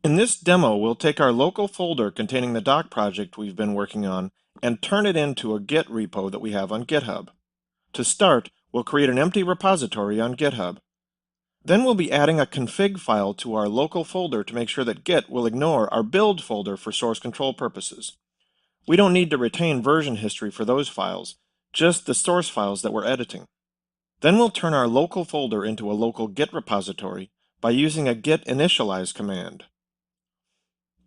In this demo, we'll take our local folder containing the doc project we've been working on and turn it into a Git repo that we have on GitHub. To start, we'll create an empty repository on GitHub. Then we'll be adding a config file to our local folder to make sure that Git will ignore our build folder for source control purposes. We don't need to retain version history for those files, just the source files that we're editing. Then we'll turn our local folder into a local Git repository by using a git initialize command.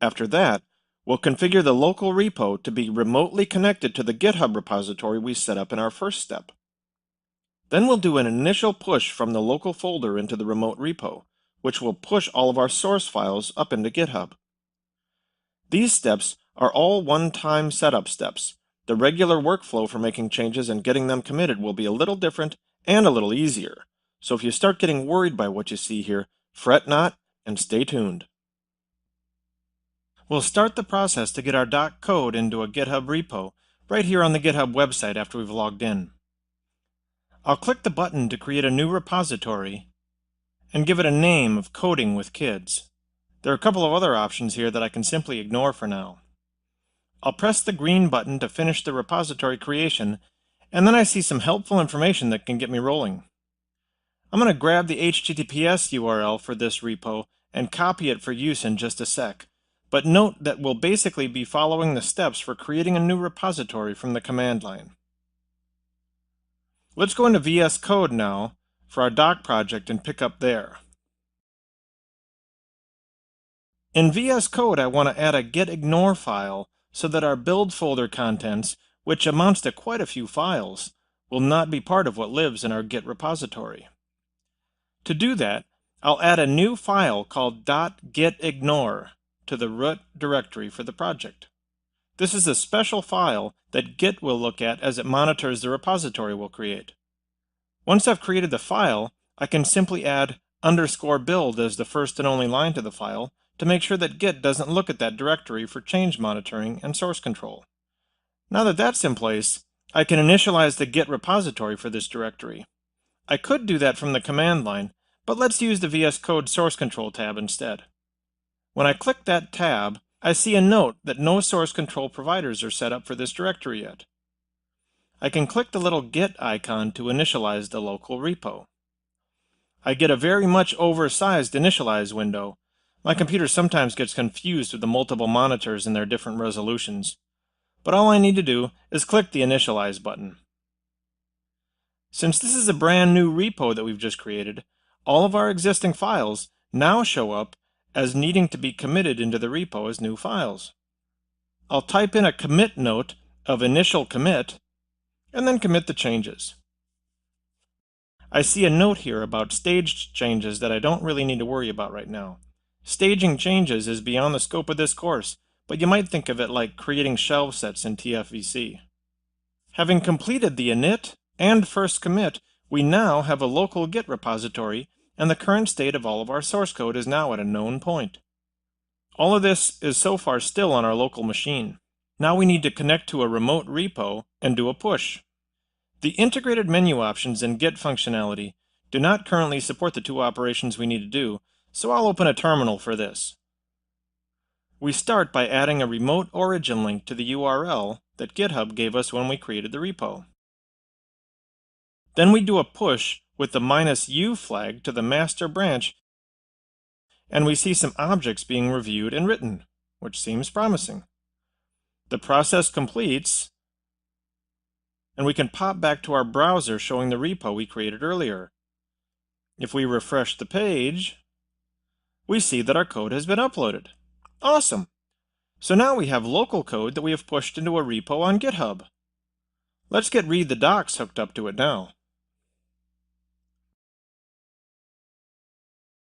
After that, we'll configure the local repo to be remotely connected to the GitHub repository we set up in our first step. Then we'll do an initial push from the local folder into the remote repo, which will push all of our source files up into GitHub. These steps are all one-time setup steps. The regular workflow for making changes and getting them committed will be a little different and a little easier. So if you start getting worried by what you see here, fret not and stay tuned. We'll start the process to get our doc code into a GitHub repo right here on the GitHub website after we've logged in. I'll click the button to create a new repository and give it a name of Coding with Kids. There are a couple of other options here that I can simply ignore for now. I'll press the green button to finish the repository creation, and then I see some helpful information that can get me rolling. I'm going to grab the HTTPS URL for this repo and copy it for use in just a sec. But note that we'll basically be following the steps for creating a new repository from the command line. Let's go into VS Code now for our doc project and pick up there. In VS Code, I want to add a gitignore file so that our build folder contents, which amounts to quite a few files, will not be part of what lives in our Git repository. To do that, I'll add a new file called .gitignore to the root directory for the project. This is a special file that Git will look at as it monitors the repository we'll create. Once I've created the file, I can simply add _build as the first and only line to the file to make sure that Git doesn't look at that directory for change monitoring and source control. Now that that's in place, I can initialize the Git repository for this directory. I could do that from the command line, but let's use the VS Code source control tab instead. When I click that tab, I see a note that no source control providers are set up for this directory yet. I can click the little Git icon to initialize the local repo. I get a very much oversized initialize window. My computer sometimes gets confused with the multiple monitors and their different resolutions. But all I need to do is click the initialize button. Since this is a brand new repo that we've just created, all of our existing files now show up as needing to be committed into the repo as new files. I'll type in a commit note of initial commit and then commit the changes. I see a note here about staged changes that I don't really need to worry about right now. Staging changes is beyond the scope of this course, but you might think of it like creating shelf sets in TFVC. Having completed the init and first commit, we now have a local Git repository, and the current state of all of our source code is now at a known point. All of this is so far still on our local machine. Now we need to connect to a remote repo and do a push. The integrated menu options in Git functionality do not currently support the two operations we need to do, so I'll open a terminal for this. We start by adding a remote origin link to the URL that GitHub gave us when we created the repo. Then we do a push with the -u flag to the master branch, and we see some objects being reviewed and written, which seems promising. The process completes, and we can pop back to our browser showing the repo we created earlier. If we refresh the page, we see that our code has been uploaded. Awesome! So now we have local code that we have pushed into a repo on GitHub. Let's get read the docs hooked up to it now.